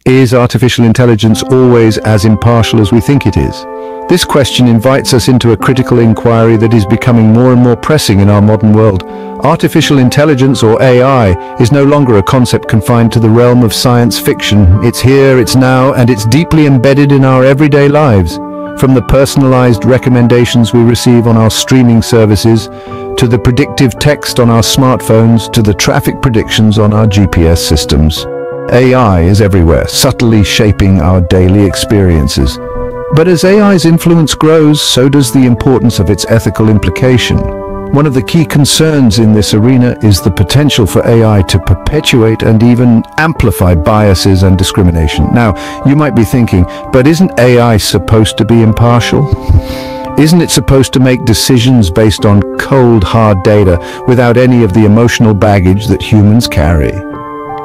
Is artificial intelligence always as impartial as we think it is? This question invites us into a critical inquiry that is becoming more and more pressing in our modern world. Artificial intelligence, or AI, is no longer a concept confined to the realm of science fiction. It's here, it's now, and it's deeply embedded in our everyday lives. From the personalized recommendations we receive on our streaming services, to the predictive text on our smartphones, to the traffic predictions on our GPS systems. AI is everywhere, subtly shaping our daily experiences. But as AI's influence grows, so does the importance of its ethical implication. One of the key concerns in this arena is the potential for AI to perpetuate and even amplify biases and discrimination. Now, you might be thinking, but isn't AI supposed to be impartial? Isn't it supposed to make decisions based on cold, hard data without any of the emotional baggage that humans carry?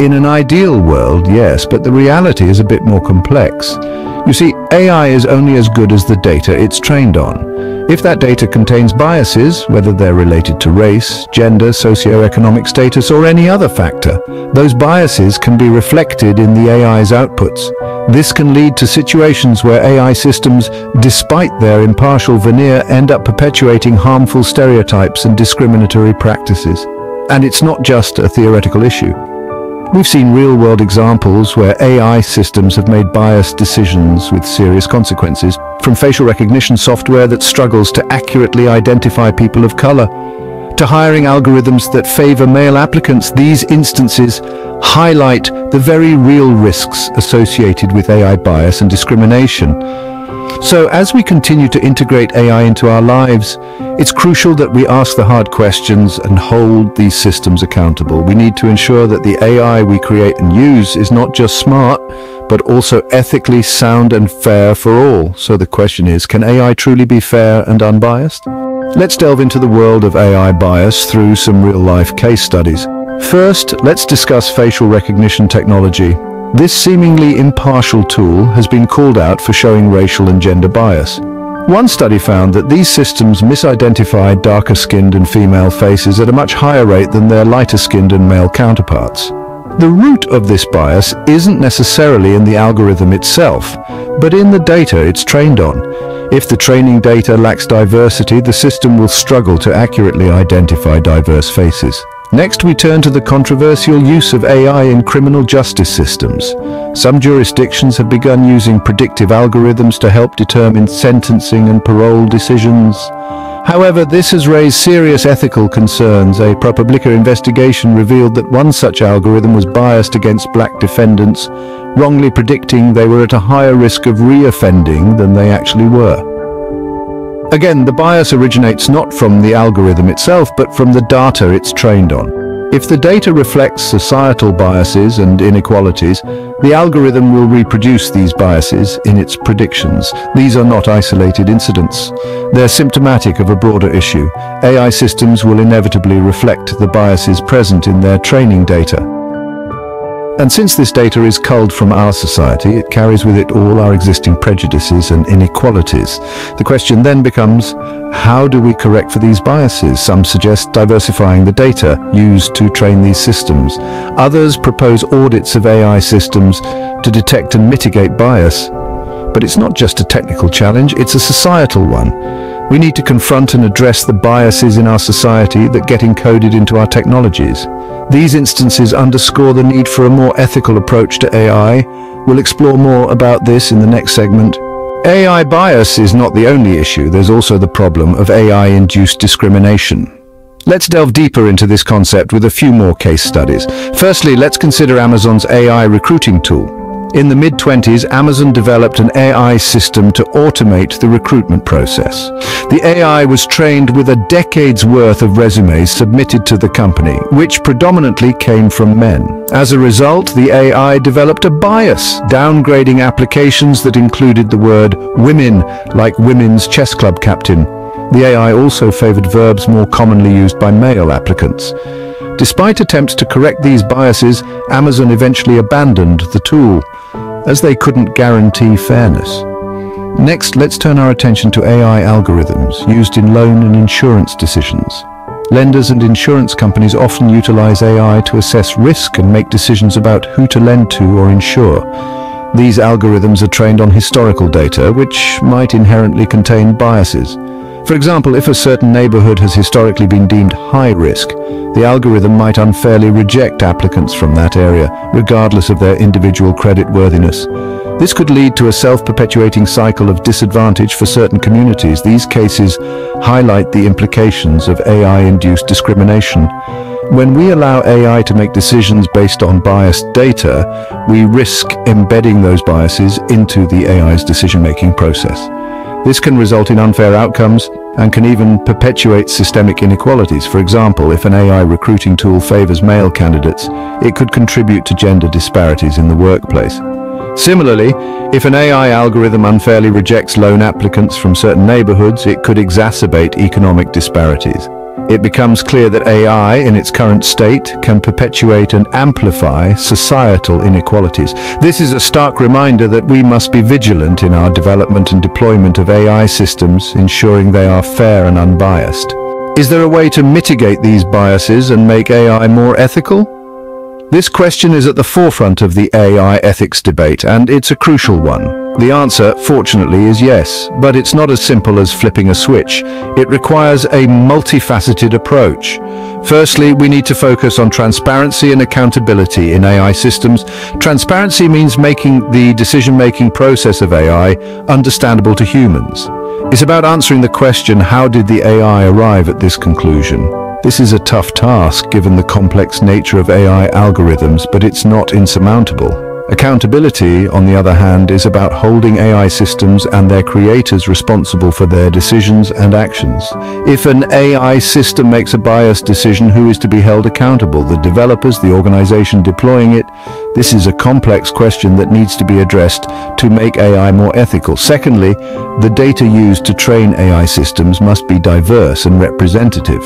In an ideal world, yes, but the reality is a bit more complex. You see, AI is only as good as the data it's trained on. If that data contains biases, whether they're related to race, gender, socioeconomic status, or any other factor, those biases can be reflected in the AI's outputs. This can lead to situations where AI systems, despite their impartial veneer, end up perpetuating harmful stereotypes and discriminatory practices. And it's not just a theoretical issue. We've seen real-world examples where AI systems have made biased decisions with serious consequences, from facial recognition software that struggles to accurately identify people of color, to hiring algorithms that favor male applicants. These instances highlight the very real risks associated with AI bias and discrimination. So as we continue to integrate AI into our lives, it's crucial that we ask the hard questions and hold these systems accountable. We need to ensure that the AI we create and use is not just smart, but also ethically sound and fair for all. So the question is, can AI truly be fair and unbiased? Let's delve into the world of AI bias through some real-life case studies. First, let's discuss facial recognition technology. This seemingly impartial tool has been called out for showing racial and gender bias. One study found that these systems misidentified darker-skinned and female faces at a much higher rate than their lighter-skinned and male counterparts. The root of this bias isn't necessarily in the algorithm itself, but in the data it's trained on. If the training data lacks diversity, the system will struggle to accurately identify diverse faces. Next, we turn to the controversial use of AI in criminal justice systems. Some jurisdictions have begun using predictive algorithms to help determine sentencing and parole decisions. However, this has raised serious ethical concerns. A ProPublica investigation revealed that one such algorithm was biased against black defendants, wrongly predicting they were at a higher risk of re-offending than they actually were. Again, the bias originates not from the algorithm itself, but from the data it's trained on. If the data reflects societal biases and inequalities, the algorithm will reproduce these biases in its predictions. These are not isolated incidents. They're symptomatic of a broader issue. AI systems will inevitably reflect the biases present in their training data. And since this data is culled from our society, it carries with it all our existing prejudices and inequalities. The question then becomes, how do we correct for these biases? Some suggest diversifying the data used to train these systems. Others propose audits of AI systems to detect and mitigate bias. But it's not just a technical challenge, it's a societal one. We need to confront and address the biases in our society that get encoded into our technologies. These instances underscore the need for a more ethical approach to AI. We'll explore more about this in the next segment. AI bias is not the only issue. There's also the problem of AI-induced discrimination. Let's delve deeper into this concept with a few more case studies. Firstly, let's consider Amazon's AI recruiting tool. In the mid-20s, Amazon developed an AI system to automate the recruitment process. The AI was trained with a decade's worth of resumes submitted to the company, which predominantly came from men. As a result, the AI developed a bias, downgrading applications that included the word women, like women's chess club captain. The AI also favored verbs more commonly used by male applicants. Despite attempts to correct these biases, Amazon eventually abandoned the tool, as they couldn't guarantee fairness. Next, let's turn our attention to AI algorithms used in loan and insurance decisions. Lenders and insurance companies often utilize AI to assess risk and make decisions about who to lend to or insure. These algorithms are trained on historical data, which might inherently contain biases. For example, if a certain neighborhood has historically been deemed high risk, the algorithm might unfairly reject applicants from that area, regardless of their individual creditworthiness. This could lead to a self-perpetuating cycle of disadvantage for certain communities. These cases highlight the implications of AI-induced discrimination. When we allow AI to make decisions based on biased data, we risk embedding those biases into the AI's decision-making process. This can result in unfair outcomes and can even perpetuate systemic inequalities. For example, if an AI recruiting tool favors male candidates, it could contribute to gender disparities in the workplace. Similarly, if an AI algorithm unfairly rejects lone applicants from certain neighborhoods, it could exacerbate economic disparities. It becomes clear that AI, in its current state, can perpetuate and amplify societal inequalities. This is a stark reminder that we must be vigilant in our development and deployment of AI systems, ensuring they are fair and unbiased. Is there a way to mitigate these biases and make AI more ethical? This question is at the forefront of the AI ethics debate, and it's a crucial one. The answer, fortunately, is yes, but it's not as simple as flipping a switch. It requires a multifaceted approach. Firstly, we need to focus on transparency and accountability in AI systems. Transparency means making the decision-making process of AI understandable to humans. It's about answering the question, how did the AI arrive at this conclusion? This is a tough task given the complex nature of AI algorithms, but it's not insurmountable. Accountability, on the other hand, is about holding AI systems and their creators responsible for their decisions and actions. If an AI system makes a biased decision, who is to be held accountable? The developers, the organization deploying it? This is a complex question that needs to be addressed to make AI more ethical. Secondly, the data used to train AI systems must be diverse and representative.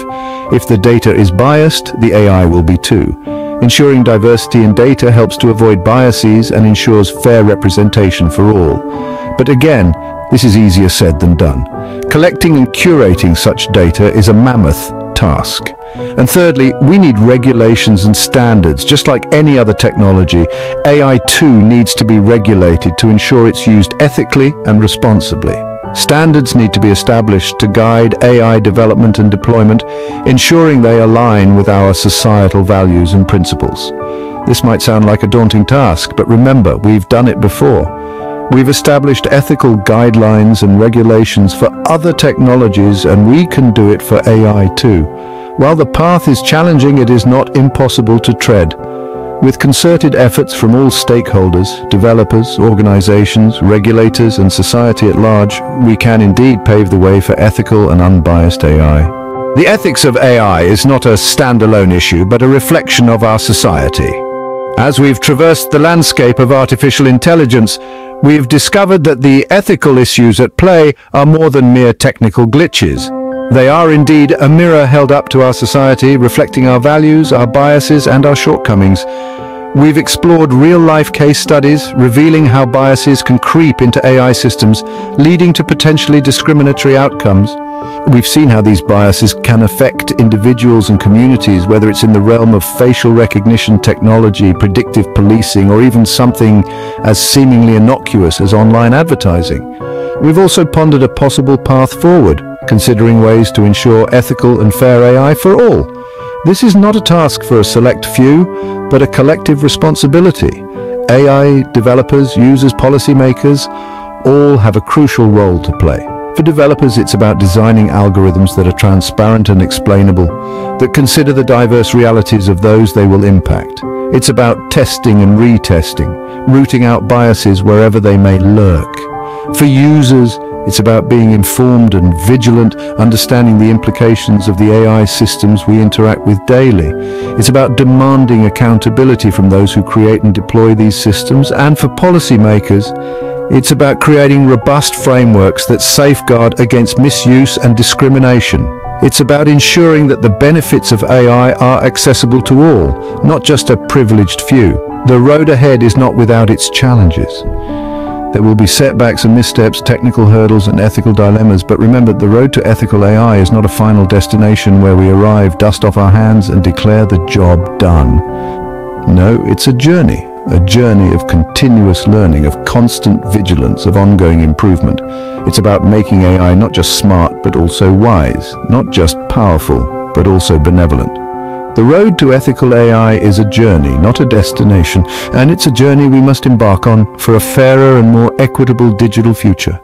If the data is biased, the AI will be too. Ensuring diversity in data helps to avoid biases and ensures fair representation for all. But again, this is easier said than done. Collecting and curating such data is a mammoth task. And thirdly, we need regulations and standards. Just like any other technology, AI too needs to be regulated to ensure it's used ethically and responsibly. Standards need to be established to guide AI development and deployment, ensuring they align with our societal values and principles. This might sound like a daunting task, but remember, we've done it before. We've established ethical guidelines and regulations for other technologies, and we can do it for AI too. While the path is challenging, it is not impossible to tread. With concerted efforts from all stakeholders, developers, organizations, regulators, and society at large, we can indeed pave the way for ethical and unbiased AI. The ethics of AI is not a standalone issue, but a reflection of our society. As we've traversed the landscape of artificial intelligence, we've discovered that the ethical issues at play are more than mere technical glitches. They are indeed a mirror held up to our society, reflecting our values, our biases, and our shortcomings. We've explored real-life case studies, revealing how biases can creep into AI systems, leading to potentially discriminatory outcomes. We've seen how these biases can affect individuals and communities, whether it's in the realm of facial recognition technology, predictive policing, or even something as seemingly innocuous as online advertising. We've also pondered a possible path forward, considering ways to ensure ethical and fair AI for all. This is not a task for a select few, but a collective responsibility. AI developers, users, policymakers, all have a crucial role to play. For developers, it's about designing algorithms that are transparent and explainable, that consider the diverse realities of those they will impact. It's about testing and retesting, rooting out biases wherever they may lurk. For users, it's about being informed and vigilant, understanding the implications of the AI systems we interact with daily. It's about demanding accountability from those who create and deploy these systems. And for policymakers, it's about creating robust frameworks that safeguard against misuse and discrimination. It's about ensuring that the benefits of AI are accessible to all, not just a privileged few. The road ahead is not without its challenges. There will be setbacks and missteps, technical hurdles and ethical dilemmas, but remember, the road to ethical AI is not a final destination where we arrive, dust off our hands and declare the job done. No, it's a journey, a journey of continuous learning, of constant vigilance, of ongoing improvement. It's about making AI not just smart, but also wise, not just powerful, but also benevolent. The road to ethical AI is a journey, not a destination, and it's a journey we must embark on for a fairer and more equitable digital future.